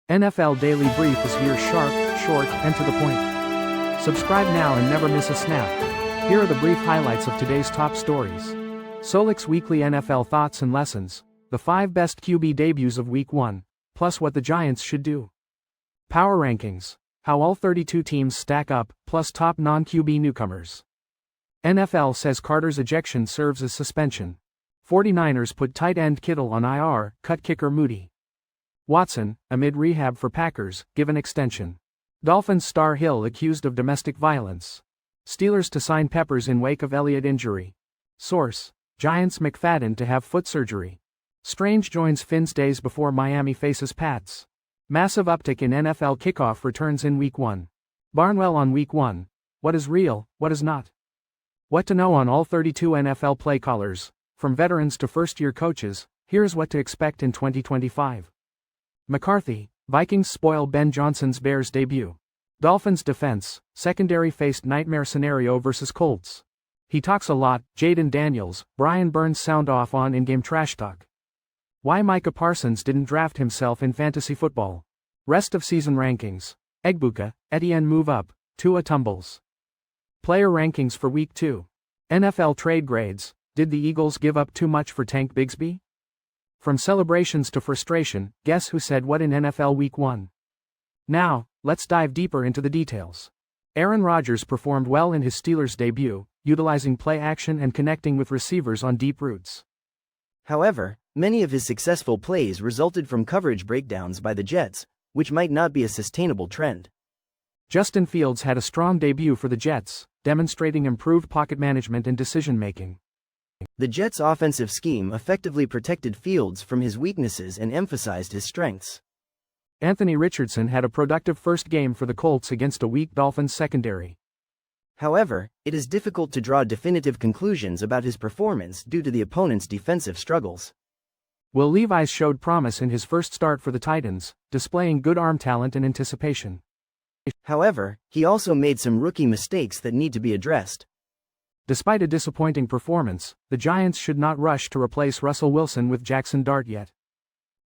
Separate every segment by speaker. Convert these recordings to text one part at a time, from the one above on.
Speaker 1: NFL Daily Brief is here sharp, short, and to the point. Subscribe now and never miss a snap. Here are the brief highlights of today's top stories. Solak's weekly NFL thoughts and lessons, the 5 best QB debuts of Week 1, plus what the Giants should do. Power rankings, how all 32 teams stack up, plus top non-QB newcomers. NFL says Carter's ejection serves as suspension. 49ers put tight end Kittle on IR, cut kicker Moody. Watson, amid rehab for Packers, given extension. Dolphins star Hill accused of domestic violence. Steelers to sign Peppers in wake of Elliott injury. Source: Giants McFadden to have foot surgery. Strange joins Fins days before Miami faces Pats. Massive uptick in NFL kickoff returns in Week 1. Barnwell on Week 1. What is real, what is not? What to know on all 32 NFL play callers, from veterans to first-year coaches. Here's what to expect in 2025. McCarthy, Vikings spoil Ben Johnson's Bears debut. Dolphins defense, secondary faced nightmare scenario versus Colts. He talks a lot, Jaden Daniels, Brian Burns sound off on in-game trash talk. Why Micah Parsons didn't draft himself in fantasy football. Rest of season rankings. Egbuka, Etienne move up, Tua tumbles. Player rankings for Week 2. NFL trade grades, did the Eagles give up too much for Tank Bigsby? From celebrations to frustration, guess who said what in NFL Week 1? Now, let's dive deeper into the details. Aaron Rodgers performed well in his Steelers debut, utilizing play action and connecting with receivers on deep routes.
Speaker 2: However, many of his successful plays resulted from coverage breakdowns by the Jets, which might not be a sustainable trend.
Speaker 1: Justin Fields had a strong debut for the Jets, demonstrating improved pocket management and decision-making.
Speaker 2: The Jets' offensive scheme effectively protected Fields from his weaknesses and emphasized his strengths.
Speaker 1: Anthony Richardson had a productive first game for the Colts against a weak Dolphins secondary.
Speaker 2: However, it is difficult to draw definitive conclusions about his performance due to the opponent's defensive struggles.
Speaker 1: Will Levis showed promise in his first start for the Titans, displaying good arm talent and anticipation.
Speaker 2: However, he also made some rookie mistakes that need to be addressed.
Speaker 1: Despite a disappointing performance, the Giants should not rush to replace Russell Wilson with Jackson Dart yet.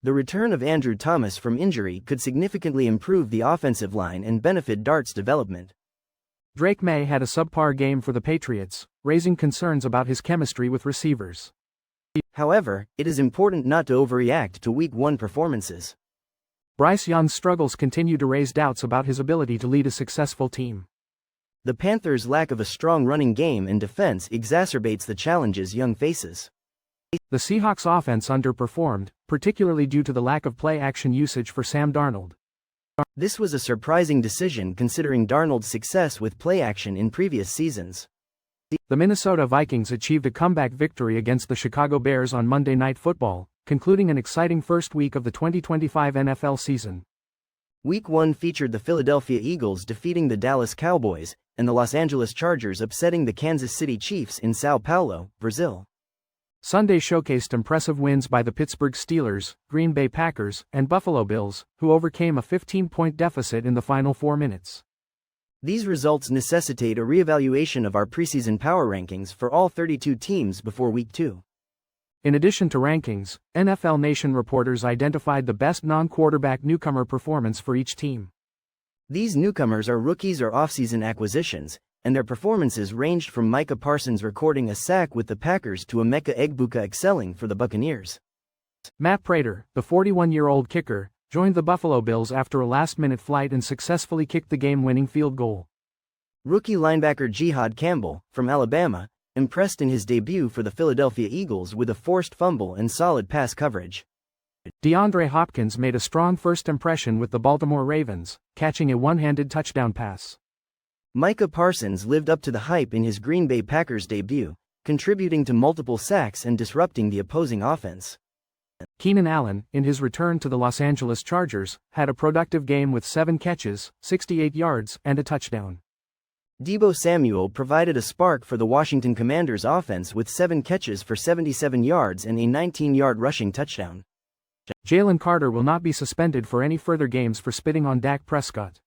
Speaker 2: The return of Andrew Thomas from injury could significantly improve the offensive line and benefit Dart's development.
Speaker 1: Drake May had a subpar game for the Patriots, raising concerns about his chemistry with receivers.
Speaker 2: However, it is important not to overreact to Week 1 performances.
Speaker 1: Bryce Young's struggles continue to raise doubts about his ability to lead a successful team.
Speaker 2: The Panthers' lack of a strong running game and defense exacerbates the challenges Young faces.
Speaker 1: The Seahawks' offense underperformed, particularly due to the lack of play-action usage for Sam Darnold.
Speaker 2: This was a surprising decision considering Darnold's success with play-action in previous seasons.
Speaker 1: The Minnesota Vikings achieved a comeback victory against the Chicago Bears on Monday Night Football, concluding an exciting first week of the 2025 NFL season.
Speaker 2: Week 1 featured the Philadelphia Eagles defeating the Dallas Cowboys, and the Los Angeles Chargers upsetting the Kansas City Chiefs in São Paulo, Brazil.
Speaker 1: Sunday showcased impressive wins by the Pittsburgh Steelers, Green Bay Packers, and Buffalo Bills, who overcame a 15-point deficit in the final 4 minutes.
Speaker 2: These results necessitate a reevaluation of our preseason power rankings for all 32 teams before Week 2.
Speaker 1: In addition to rankings, NFL Nation reporters identified the best non-quarterback newcomer performance for each team.
Speaker 2: These newcomers are rookies or offseason acquisitions, and their performances ranged from Micah Parsons recording a sack with the Packers to Emeka Egbuka excelling for the Buccaneers.
Speaker 1: Matt Prater, the 41-year-old kicker, joined the Buffalo Bills after a last-minute flight and successfully kicked the game-winning field goal.
Speaker 2: Rookie linebacker Jihad Campbell, from Alabama, impressed in his debut for the Philadelphia Eagles with a forced fumble and solid pass coverage.
Speaker 1: DeAndre Hopkins made a strong first impression with the Baltimore Ravens, catching a one-handed touchdown pass.
Speaker 2: Micah Parsons lived up to the hype in his Green Bay Packers debut, contributing to multiple sacks and disrupting the opposing offense.
Speaker 1: Keenan Allen, in his return to the Los Angeles Chargers, had a productive game with 7 catches, 68 yards, and a touchdown.
Speaker 2: Deebo Samuel provided a spark for the Washington Commanders' offense with 7 catches for 77 yards and a 19-yard rushing touchdown.
Speaker 1: Jalen Carter will not be suspended for any further games for spitting on Dak Prescott.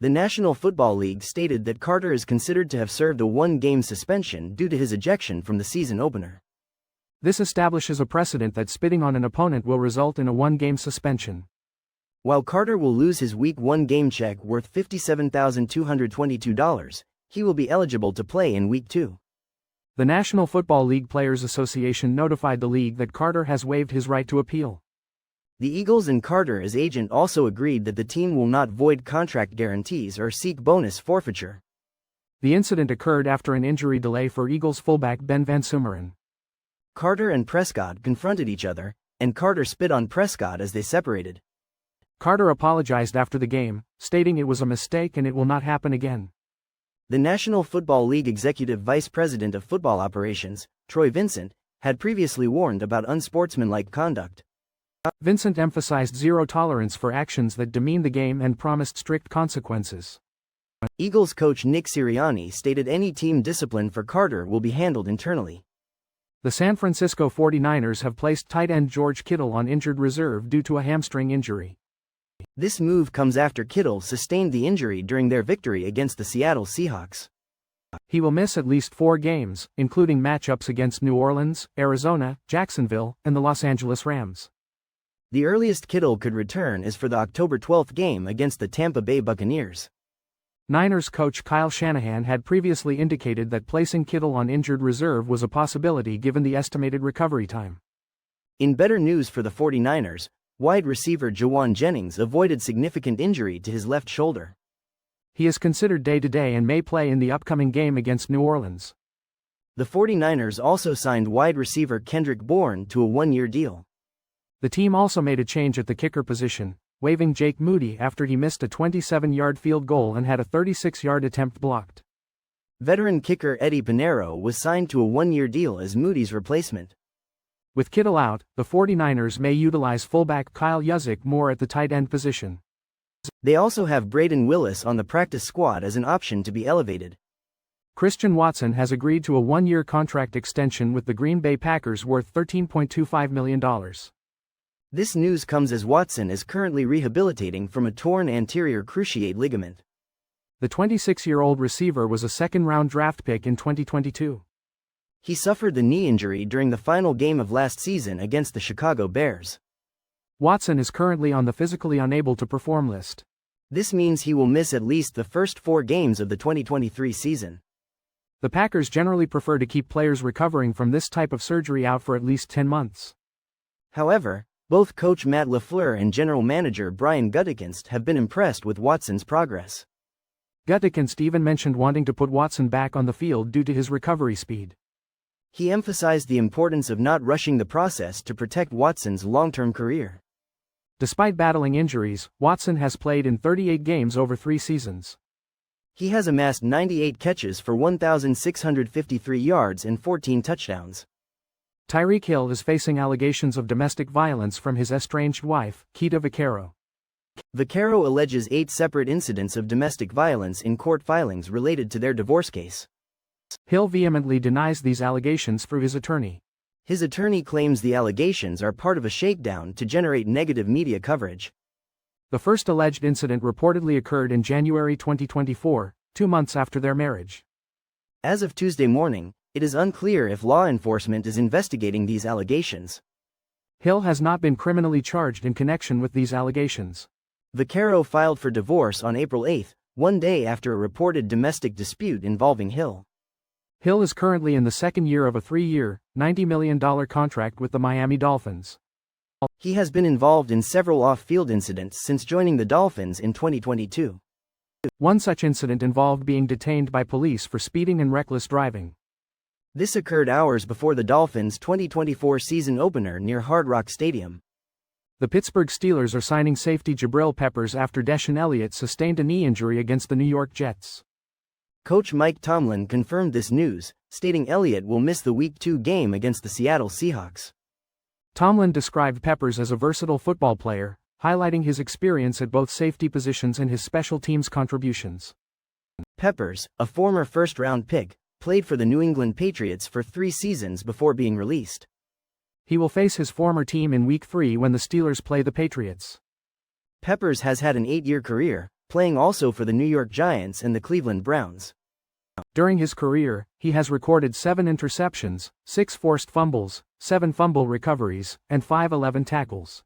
Speaker 2: The National Football League stated that Carter is considered to have served a 1-game suspension due to his ejection from the season opener.
Speaker 1: This establishes a precedent that spitting on an opponent will result in a 1-game suspension.
Speaker 2: While Carter will lose his Week 1 game check worth $57,222, he will be eligible to play in Week 2.
Speaker 1: The National Football League Players Association notified the league that Carter has waived his right to appeal.
Speaker 2: The Eagles and Carter as agent also agreed that the team will not void contract guarantees or seek bonus forfeiture.
Speaker 1: The incident occurred after an injury delay for Eagles fullback Ben Van Sumeren.
Speaker 2: Carter and Prescott confronted each other, and Carter spit on Prescott as they separated.
Speaker 1: Carter apologized after the game, stating it was a mistake and it will not happen again.
Speaker 2: The National Football League Executive Vice President of Football Operations, Troy Vincent, had previously warned about unsportsmanlike conduct.
Speaker 1: Vincent emphasized zero tolerance for actions that demean the game and promised strict consequences.
Speaker 2: Eagles coach Nick Sirianni stated any team discipline for Carter will be handled internally.
Speaker 1: The San Francisco 49ers have placed tight end George Kittle on injured reserve due to a hamstring injury.
Speaker 2: This move comes after Kittle sustained the injury during their victory against the Seattle Seahawks.
Speaker 1: He will miss at least 4 games, including matchups against New Orleans, Arizona, Jacksonville, and the Los Angeles Rams.
Speaker 2: The earliest Kittle could return is for the October 12 game against the Tampa Bay Buccaneers.
Speaker 1: Niners coach Kyle Shanahan had previously indicated that placing Kittle on injured reserve was a possibility given the estimated recovery time.
Speaker 2: In better news for the 49ers, wide receiver Jawan Jennings avoided significant injury to his left shoulder.
Speaker 1: He is considered day-to-day and may play in the upcoming game against New Orleans.
Speaker 2: The 49ers also signed wide receiver Kendrick Bourne to a 1-year deal.
Speaker 1: The team also made a change at the kicker position, waiving Jake Moody after he missed a 27-yard field goal and had a 36-yard attempt blocked.
Speaker 2: Veteran kicker Eddie Pinheiro was signed to a 1-year deal as Moody's replacement.
Speaker 1: With Kittle out, the 49ers may utilize fullback Kyle Juszczyk more at the tight end position.
Speaker 2: They also have Braden Willis on the practice squad as an option to be elevated.
Speaker 1: Christian Watson has agreed to a 1-year contract extension with the Green Bay Packers worth $13.25 million.
Speaker 2: This news comes as Watson is currently rehabilitating from a torn anterior cruciate ligament.
Speaker 1: The 26-year-old receiver was a second-round draft pick in 2022.
Speaker 2: He suffered the knee injury during the final game of last season against the Chicago Bears.
Speaker 1: Watson is currently on the physically unable to perform list.
Speaker 2: This means he will miss at least the first 4 games of the 2023 season.
Speaker 1: The Packers generally prefer to keep players recovering from this type of surgery out for at least 10 months.
Speaker 2: However, both coach Matt LaFleur and general manager Brian Gutekunst have been impressed with Watson's progress.
Speaker 1: Gutekunst even mentioned wanting to put Watson back on the field due to his recovery speed.
Speaker 2: He emphasized the importance of not rushing the process to protect Watson's long-term career.
Speaker 1: Despite battling injuries, Watson has played in 38 games over 3 seasons.
Speaker 2: He has amassed 98 catches for 1,653 yards and 14 touchdowns.
Speaker 1: Tyreek Hill is facing allegations of domestic violence from his estranged wife, Keita Vaquero.
Speaker 2: Vaquero alleges 8 separate incidents of domestic violence in court filings related to their divorce case.
Speaker 1: Hill vehemently denies these allegations through his attorney.
Speaker 2: His attorney claims the allegations are part of a shakedown to generate negative media coverage.
Speaker 1: The first alleged incident reportedly occurred in January 2024, 2 months after their marriage.
Speaker 2: As of Tuesday morning, it is unclear if law enforcement is investigating these allegations.
Speaker 1: Hill has not been criminally charged in connection with these allegations.
Speaker 2: Vaquero filed for divorce on April 8, 1 day after a reported domestic dispute involving Hill.
Speaker 1: Hill is currently in the second year of a 3-year, $90 million contract with the Miami Dolphins.
Speaker 2: He has been involved in several off-field incidents since joining the Dolphins in 2022.
Speaker 1: One such incident involved being detained by police for speeding and reckless driving.
Speaker 2: This occurred hours before the Dolphins' 2024 season opener near Hard Rock Stadium.
Speaker 1: The Pittsburgh Steelers are signing safety Jabril Peppers after Deshaun Elliott sustained a knee injury against the New York Jets.
Speaker 2: Coach Mike Tomlin confirmed this news, stating Elliott will miss the Week 2 game against the Seattle Seahawks.
Speaker 1: Tomlin described Peppers as a versatile football player, highlighting his experience at both safety positions and his special teams contributions.
Speaker 2: Peppers, a former first-round pick, played for the New England Patriots for 3 seasons before being released.
Speaker 1: He will face his former team in Week 3 when the Steelers play the Patriots.
Speaker 2: Peppers has had an 8-year career, playing also for the New York Giants and the Cleveland Browns.
Speaker 1: During his career, he has recorded 7 interceptions, 6 forced fumbles, 7 fumble recoveries, and 5 11 tackles.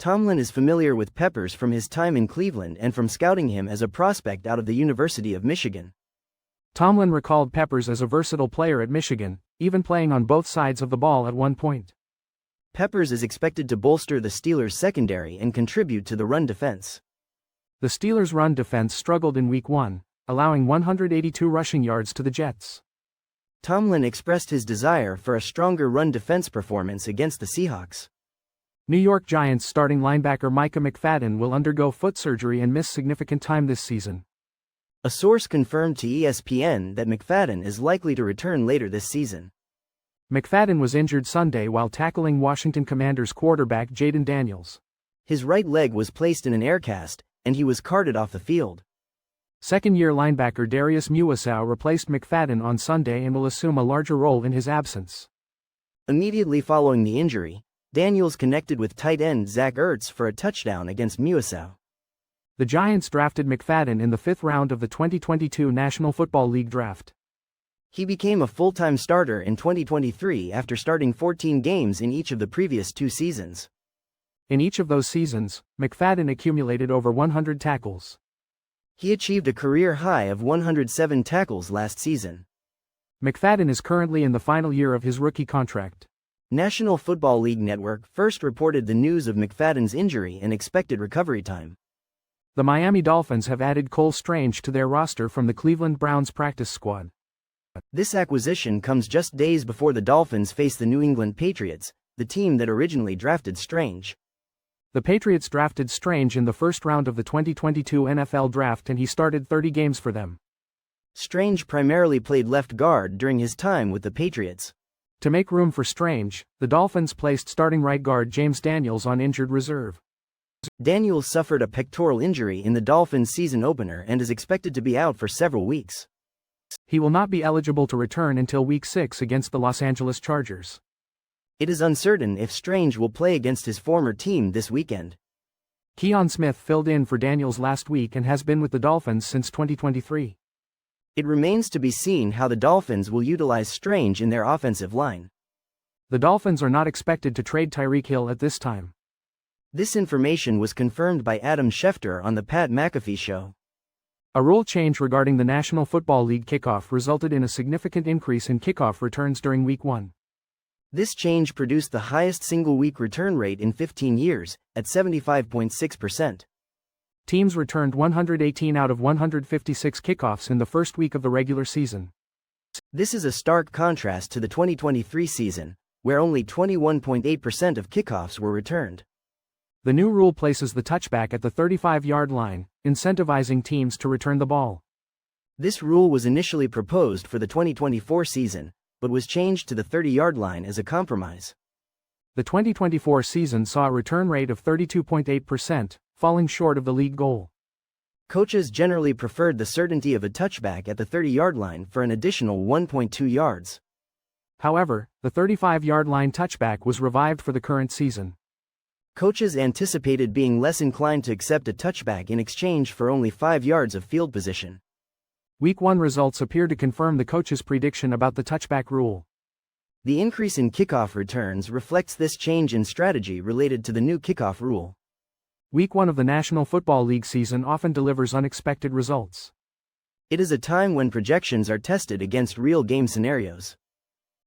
Speaker 2: Tomlin is familiar with Peppers from his time in Cleveland and from scouting him as a prospect out of the University of Michigan.
Speaker 1: Tomlin recalled Peppers as a versatile player at Michigan, even playing on both sides of the ball at one point.
Speaker 2: Peppers is expected to bolster the Steelers' secondary and contribute to the run defense.
Speaker 1: The Steelers' run defense struggled in Week 1, allowing 182 rushing yards to the Jets.
Speaker 2: Tomlin expressed his desire for a stronger run defense performance against the Seahawks.
Speaker 1: New York Giants starting linebacker Micah McFadden will undergo foot surgery and miss significant time this season.
Speaker 2: A source confirmed to ESPN that McFadden is likely to return later this season.
Speaker 1: McFadden was injured Sunday while tackling Washington Commanders quarterback Jaden Daniels.
Speaker 2: His right leg was placed in an air cast, and he was carted off the field.
Speaker 1: Second-year linebacker Darius Muasau replaced McFadden on Sunday and will assume a larger role in his absence.
Speaker 2: Immediately following the injury, Daniels connected with tight end Zach Ertz for a touchdown against Muasau.
Speaker 1: The Giants drafted McFadden in the 5th round of the 2022 National Football League draft.
Speaker 2: He became a full-time starter in 2023 after starting 14 games in each of the previous 2 seasons.
Speaker 1: In each of those seasons, McFadden accumulated over 100 tackles.
Speaker 2: He achieved a career high of 107 tackles last season.
Speaker 1: McFadden is currently in the final year of his rookie contract.
Speaker 2: National Football League Network first reported the news of McFadden's injury and expected recovery time.
Speaker 1: The Miami Dolphins have added Cole Strange to their roster from the Cleveland Browns practice squad.
Speaker 2: This acquisition comes just days before the Dolphins face the New England Patriots, the team that originally drafted Strange.
Speaker 1: The Patriots drafted Strange in the first round of the 2022 NFL Draft and he started 30 games for them.
Speaker 2: Strange primarily played left guard during his time with the Patriots.
Speaker 1: To make room for Strange, the Dolphins placed starting right guard James Daniels on injured reserve.
Speaker 2: Daniels suffered a pectoral injury in the Dolphins' season opener and is expected to be out for several weeks.
Speaker 1: He will not be eligible to return until Week 6 against the Los Angeles Chargers.
Speaker 2: It is uncertain if Strange will play against his former team this weekend.
Speaker 1: Keon Smith filled in for Daniels last week and has been with the Dolphins since 2023.
Speaker 2: It remains to be seen how the Dolphins will utilize Strange in their offensive line.
Speaker 1: The Dolphins are not expected to trade Tyreek Hill at this time.
Speaker 2: This information was confirmed by Adam Schefter on the Pat McAfee Show.
Speaker 1: A rule change regarding the National Football League kickoff resulted in a significant increase in kickoff returns during Week 1.
Speaker 2: This change produced the highest single-week return rate in 15 years, at 75.6%.
Speaker 1: Teams returned 118 out of 156 kickoffs in the first week of the regular season.
Speaker 2: This is a stark contrast to the 2023 season, where only 21.8% of kickoffs were returned.
Speaker 1: The new rule places the touchback at the 35-yard line, incentivizing teams to return the ball.
Speaker 2: This rule was initially proposed for the 2024 season, but was changed to the 30-yard line as a compromise.
Speaker 1: The 2024 season saw a return rate of 32.8%, falling short of the league goal.
Speaker 2: Coaches generally preferred the certainty of a touchback at the 30-yard line for an additional 1.2 yards.
Speaker 1: However, the 35-yard line touchback was revived for the current season.
Speaker 2: Coaches anticipated being less inclined to accept a touchback in exchange for only 5 yards of field position.
Speaker 1: Week 1 results appear to confirm the coach's prediction about the touchback rule.
Speaker 2: The increase in kickoff returns reflects this change in strategy related to the new kickoff rule.
Speaker 1: Week 1 of the National Football League season often delivers unexpected results.
Speaker 2: It is a time when projections are tested against real game scenarios.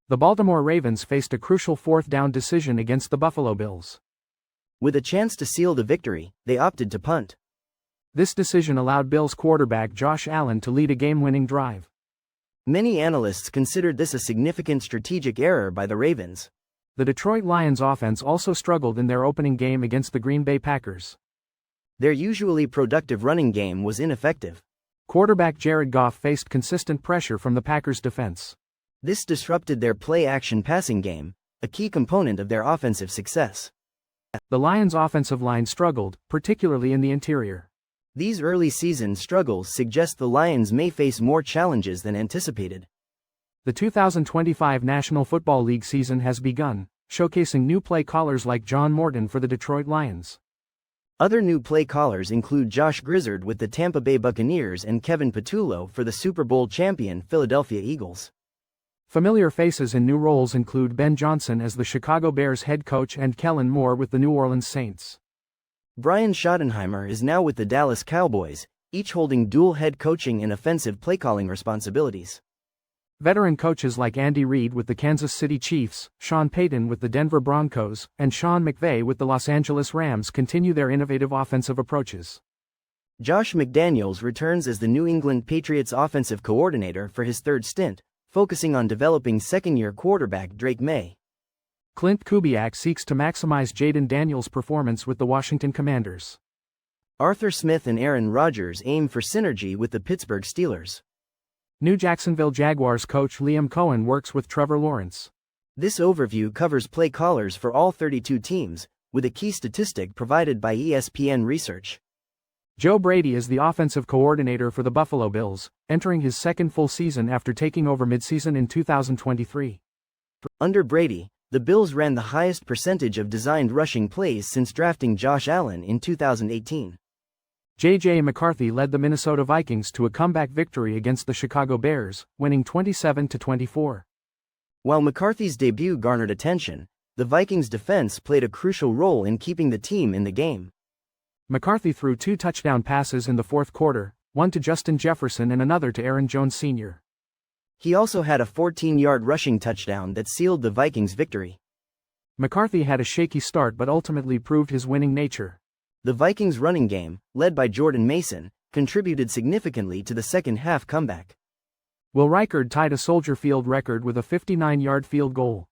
Speaker 1: The Baltimore Ravens faced a crucial 4th down decision against the Buffalo Bills.
Speaker 2: With a chance to seal the victory, they opted to punt.
Speaker 1: This decision allowed Bills quarterback Josh Allen to lead a game-winning drive.
Speaker 2: Many analysts considered this a significant strategic error by the Ravens.
Speaker 1: The Detroit Lions offense also struggled in their opening game against the Green Bay Packers.
Speaker 2: Their usually productive running game was ineffective.
Speaker 1: Quarterback Jared Goff faced consistent pressure from the Packers' defense.
Speaker 2: This disrupted their play-action passing game, a key component of their offensive success.
Speaker 1: The Lions' offensive line struggled, particularly in the interior.
Speaker 2: These early season struggles suggest the Lions may face more challenges than anticipated.
Speaker 1: The 2025 National Football League season has begun, showcasing new play callers like John Morton for the Detroit Lions.
Speaker 2: Other new play callers include Josh Grizzard with the Tampa Bay Buccaneers and Kevin Patullo for the Super Bowl champion Philadelphia Eagles.
Speaker 1: Familiar faces in new roles include Ben Johnson as the Chicago Bears head coach and Kellen Moore with the New Orleans Saints.
Speaker 2: Brian Schottenheimer is now with the Dallas Cowboys, each holding dual head coaching and offensive play-calling responsibilities.
Speaker 1: Veteran coaches like Andy Reid with the Kansas City Chiefs, Sean Payton with the Denver Broncos, and Sean McVay with the Los Angeles Rams continue their innovative offensive approaches.
Speaker 2: Josh McDaniels returns as the New England Patriots offensive coordinator for his third stint, focusing on developing second-year quarterback Drake May.
Speaker 1: Clint Kubiak seeks to maximize Jaden Daniels' performance with the Washington Commanders.
Speaker 2: Arthur Smith and Aaron Rodgers aim for synergy with the Pittsburgh Steelers.
Speaker 1: New Jacksonville Jaguars coach Liam Cohen works with Trevor Lawrence.
Speaker 2: This overview covers play callers for all 32 teams, with a key statistic provided by ESPN Research.
Speaker 1: Joe Brady is the offensive coordinator for the Buffalo Bills, entering his second full season after taking over midseason in 2023.
Speaker 2: Under Brady, the Bills ran the highest percentage of designed rushing plays since drafting Josh Allen in 2018.
Speaker 1: J.J. McCarthy led the Minnesota Vikings to a comeback victory against the Chicago Bears, winning 27-24.
Speaker 2: While McCarthy's debut garnered attention, the Vikings' defense played a crucial role in keeping the team in the game.
Speaker 1: McCarthy threw 2 touchdown passes in the fourth quarter, one to Justin Jefferson and another to Aaron Jones Sr.
Speaker 2: He also had a 14-yard rushing touchdown that sealed the Vikings' victory.
Speaker 1: McCarthy had a shaky start but ultimately proved his winning nature.
Speaker 2: The Vikings' running game, led by Jordan Mason, contributed significantly to the second-half comeback.
Speaker 1: Will Reichard tied a Soldier Field record with a 59-yard field goal.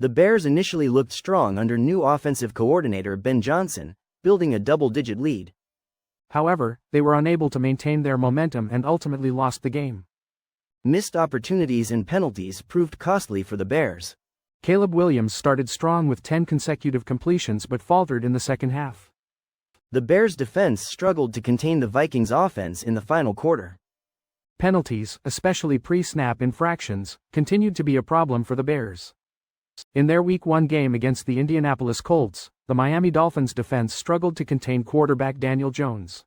Speaker 2: The Bears initially looked strong under new offensive coordinator Ben Johnson, building a double-digit lead.
Speaker 1: However, they were unable to maintain their momentum and ultimately lost the game.
Speaker 2: Missed opportunities and penalties proved costly for the Bears.
Speaker 1: Caleb Williams started strong with 10 consecutive completions but faltered in the second half.
Speaker 2: The Bears' defense struggled to contain the Vikings' offense in the final quarter.
Speaker 1: Penalties, especially pre-snap infractions, continued to be a problem for the Bears. In their Week 1 game against the Indianapolis Colts, the Miami Dolphins' defense struggled to contain quarterback Daniel Jones.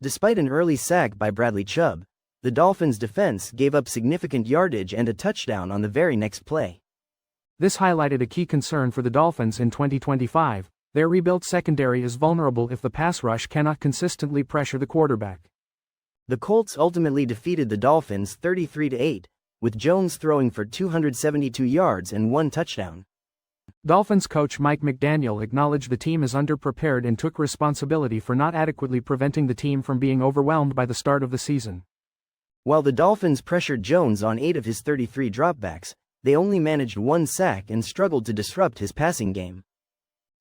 Speaker 2: Despite an early sack by Bradley Chubb, the Dolphins' defense gave up significant yardage and a touchdown on the very next play.
Speaker 1: This highlighted a key concern for the Dolphins in 2025. Their rebuilt secondary is vulnerable if the pass rush cannot consistently pressure the quarterback.
Speaker 2: The Colts ultimately defeated the Dolphins 33-8, with Jones throwing for 272 yards and 1 touchdown.
Speaker 1: Dolphins coach Mike McDaniel acknowledged the team is underprepared and took responsibility for not adequately preventing the team from being overwhelmed by the start of the season.
Speaker 2: While the Dolphins pressured Jones on 8 of his 33 dropbacks, they only managed 1 sack and struggled to disrupt his passing game.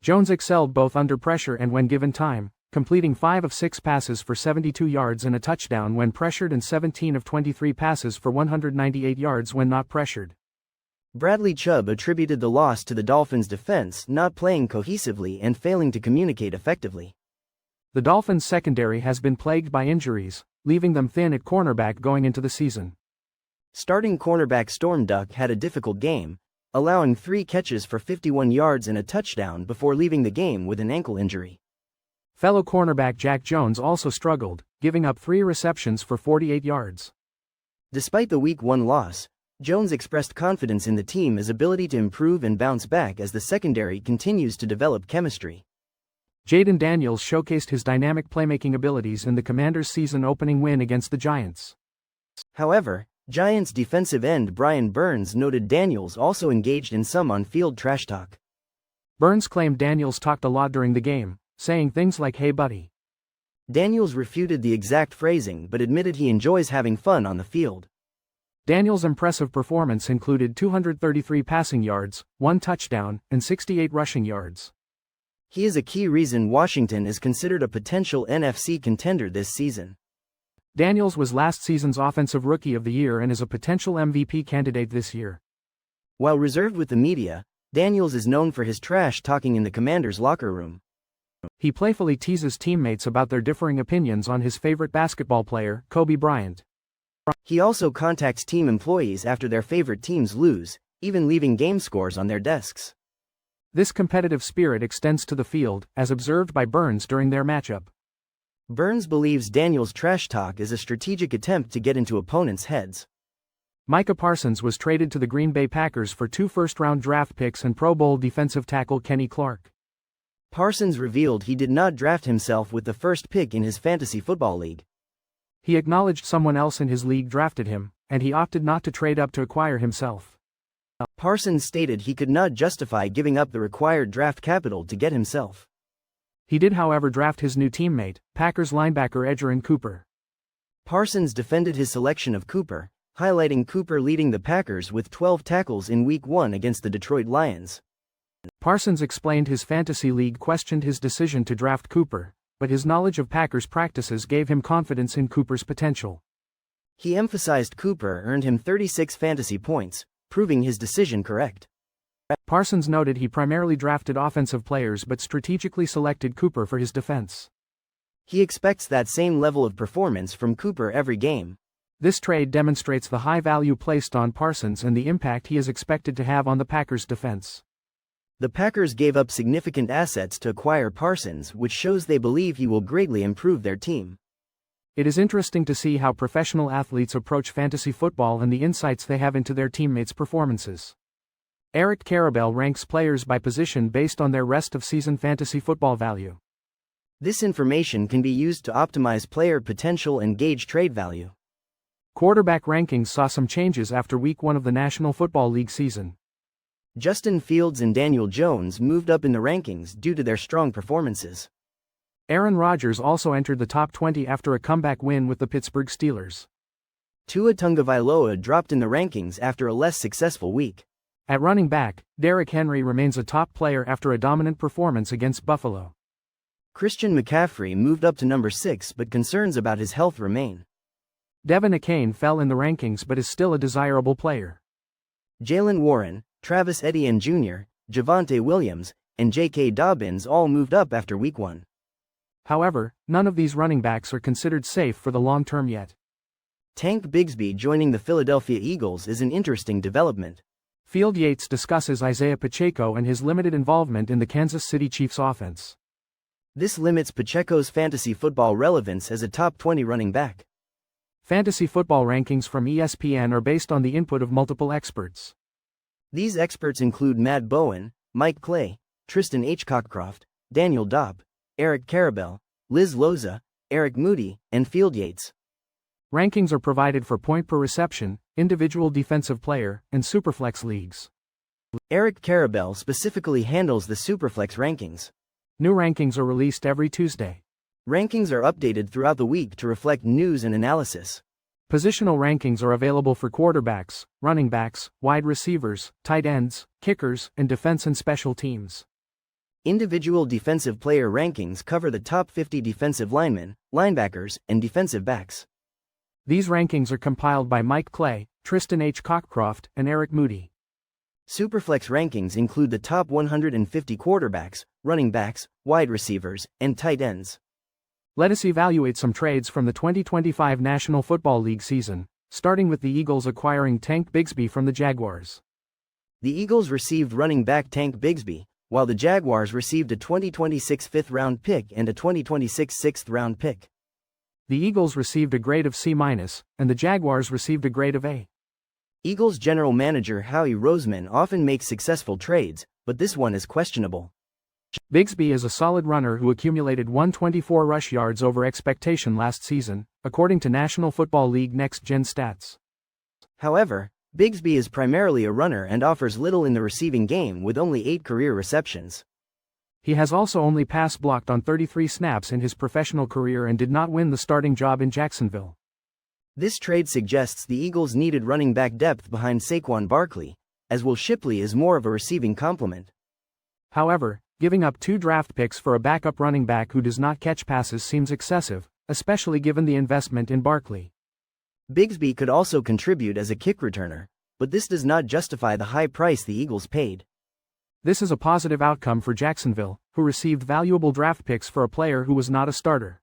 Speaker 1: Jones excelled both under pressure and when given time, completing 5 of 6 passes for 72 yards and a touchdown when pressured and 17 of 23 passes for 198 yards when not pressured.
Speaker 2: Bradley Chubb attributed the loss to the Dolphins' defense not playing cohesively and failing to communicate effectively.
Speaker 1: The Dolphins' secondary has been plagued by injuries, leaving them thin at cornerback going into the season.
Speaker 2: Starting cornerback Storm Duck had a difficult game, allowing 3 catches for 51 yards and a touchdown before leaving the game with an ankle injury.
Speaker 1: Fellow cornerback Jack Jones also struggled, giving up 3 receptions for 48 yards.
Speaker 2: Despite the Week 1 loss, Jones expressed confidence in the team's ability to improve and bounce back as the secondary continues to develop chemistry.
Speaker 1: Jaden Daniels showcased his dynamic playmaking abilities in the Commanders' season-opening win against the Giants.
Speaker 2: However, Giants defensive end Brian Burns noted Daniels also engaged in some on-field trash talk.
Speaker 1: Burns claimed Daniels talked a lot during the game, saying things like "Hey buddy."
Speaker 2: Daniels refuted the exact phrasing but admitted he enjoys having fun on the field.
Speaker 1: Daniels' impressive performance included 233 passing yards, 1 touchdown, and 68 rushing yards.
Speaker 2: He is a key reason Washington is considered a potential NFC contender this season.
Speaker 1: Daniels was last season's Offensive Rookie of the Year and is a potential MVP candidate this year.
Speaker 2: While reserved with the media, Daniels is known for his trash talking in the Commanders' locker room.
Speaker 1: He playfully teases teammates about their differing opinions on his favorite basketball player, Kobe Bryant.
Speaker 2: He also contacts team employees after their favorite teams lose, even leaving game scores on their desks.
Speaker 1: This competitive spirit extends to the field, as observed by Burns during their matchup.
Speaker 2: Burns believes Daniels' trash talk is a strategic attempt to get into opponents' heads.
Speaker 1: Micah Parsons was traded to the Green Bay Packers for 2 first-round draft picks and Pro Bowl defensive tackle Kenny Clark.
Speaker 2: Parsons revealed he did not draft himself with the first pick in his fantasy football league.
Speaker 1: He acknowledged someone else in his league drafted him, and he opted not to trade up to acquire himself.
Speaker 2: Parsons stated he could not justify giving up the required draft capital to get himself.
Speaker 1: He did, however, draft his new teammate, Packers linebacker Edgerrin Cooper.
Speaker 2: Parsons defended his selection of Cooper, highlighting Cooper leading the Packers with 12 tackles in Week 1 against the Detroit Lions.
Speaker 1: Parsons explained his fantasy league questioned his decision to draft Cooper, but his knowledge of Packers practices gave him confidence in Cooper's potential.
Speaker 2: He emphasized Cooper earned him 36 fantasy points, proving his decision correct.
Speaker 1: Parsons noted he primarily drafted offensive players but strategically selected Cooper for his defense.
Speaker 2: He expects that same level of performance from Cooper every game.
Speaker 1: This trade demonstrates the high value placed on Parsons and the impact he is expected to have on the Packers' defense.
Speaker 2: The Packers gave up significant assets to acquire Parsons, which shows they believe he will greatly improve their team.
Speaker 1: It is interesting to see how professional athletes approach fantasy football and the insights they have into their teammates' performances. Eric Karabell ranks players by position based on their rest-of-season fantasy football value.
Speaker 2: This information can be used to optimize player potential and gauge trade value.
Speaker 1: Quarterback rankings saw some changes after Week 1 of the National Football League season.
Speaker 2: Justin Fields and Daniel Jones moved up in the rankings due to their strong performances.
Speaker 1: Aaron Rodgers also entered the top 20 after a comeback win with the Pittsburgh Steelers.
Speaker 2: Tua Tagovailoa dropped in the rankings after a less successful week.
Speaker 1: At running back, Derrick Henry remains a top player after a dominant performance against Buffalo.
Speaker 2: Christian McCaffrey moved up to number 6, but concerns about his health remain.
Speaker 1: Devin Achane fell in the rankings but is still a desirable player.
Speaker 2: Jaylen Warren, Travis Etienne Jr., Javonte Williams, and J.K. Dobbins all moved up after Week 1.
Speaker 1: However, none of these running backs are considered safe for the long term yet.
Speaker 2: Tank Bigsby joining the Philadelphia Eagles is an interesting development.
Speaker 1: Field Yates discusses Isaiah Pacheco and his limited involvement in the Kansas City Chiefs offense.
Speaker 2: This limits Pacheco's fantasy football relevance as a top 20 running back.
Speaker 1: Fantasy football rankings from ESPN are based on the input of multiple experts.
Speaker 2: These experts include Matt Bowen, Mike Clay, Tristan H. Cockcroft, Daniel Dobb, Eric Karabell, Liz Loza, Eric Moody, and Field Yates.
Speaker 1: Rankings are provided for point per reception, individual defensive player, and superflex leagues.
Speaker 2: Eric Karabell specifically handles the superflex rankings.
Speaker 1: New rankings are released every Tuesday.
Speaker 2: Rankings are updated throughout the week to reflect news and analysis.
Speaker 1: Positional rankings are available for quarterbacks, running backs, wide receivers, tight ends, kickers, and defense and special teams.
Speaker 2: Individual defensive player rankings cover the top 50 defensive linemen, linebackers, and defensive backs.
Speaker 1: These rankings are compiled by Mike Clay, Tristan H. Cockcroft, and Eric Moody.
Speaker 2: Superflex rankings include the top 150 quarterbacks, running backs, wide receivers, and tight ends.
Speaker 1: Let us evaluate some trades from the 2025 National Football League season, starting with the Eagles acquiring Tank Bigsby from the Jaguars.
Speaker 2: The Eagles received running back Tank Bigsby, while the Jaguars received a 2026 fifth-round pick and a 2026 sixth-round pick.
Speaker 1: The Eagles received a grade of C-, and the Jaguars received a grade of A.
Speaker 2: Eagles general manager Howie Roseman often makes successful trades, but this one is questionable.
Speaker 1: Bigsby is a solid runner who accumulated 124 rush yards over expectation last season, according to National Football League Next Gen Stats.
Speaker 2: However, Bigsby is primarily a runner and offers little in the receiving game with only 8 career receptions.
Speaker 1: He has also only pass blocked on 33 snaps in his professional career and did not win the starting job in Jacksonville.
Speaker 2: This trade suggests the Eagles needed running back depth behind Saquon Barkley, as Will Shipley is more of a receiving complement.
Speaker 1: However, giving up 2 draft picks for a backup running back who does not catch passes seems excessive, especially given the investment in Barkley.
Speaker 2: Bigsby could also contribute as a kick returner, but this does not justify the high price the Eagles paid.
Speaker 1: This is a positive outcome for Jacksonville, who received valuable draft picks for a player who was not a starter.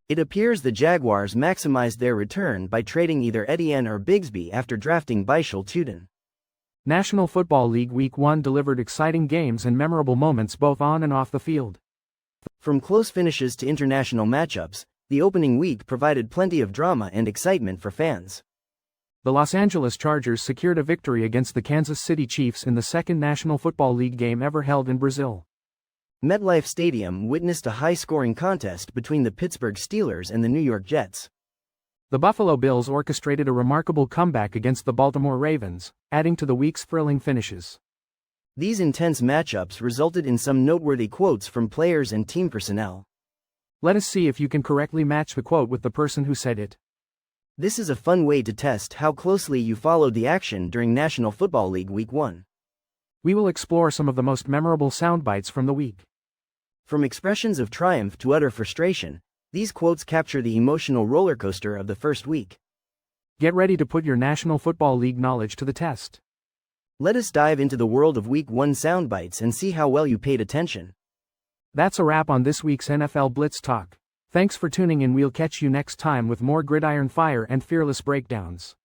Speaker 2: It appears the Jaguars maximized their return by trading either Etienne or Bigsby after drafting Bishal Tuden.
Speaker 1: National Football League Week 1 delivered exciting games and memorable moments both on and off the field.
Speaker 2: From close finishes to international matchups, the opening week provided plenty of drama and excitement for fans.
Speaker 1: The Los Angeles Chargers secured a victory against the Kansas City Chiefs in the second National Football League game ever held in Brazil.
Speaker 2: MetLife Stadium witnessed a high-scoring contest between the Pittsburgh Steelers and the New York Jets.
Speaker 1: The Buffalo Bills orchestrated a remarkable comeback against the Baltimore Ravens, adding to the week's thrilling finishes.
Speaker 2: These intense matchups resulted in some noteworthy quotes from players and team personnel.
Speaker 1: Let us see if you can correctly match the quote with the person who said it.
Speaker 2: This is a fun way to test how closely you followed the action during National Football League Week 1.
Speaker 1: We will explore some of the most memorable soundbites from the week.
Speaker 2: From expressions of triumph to utter frustration, these quotes capture the emotional roller coaster of the first week.
Speaker 1: Get ready to put your National Football League knowledge to the test.
Speaker 2: Let us dive into the world of Week 1 soundbites and see how well you paid attention.
Speaker 1: That's a wrap on this week's NFL Blitz Talk. Thanks for tuning in. We'll catch you next time with more gridiron fire and fearless breakdowns.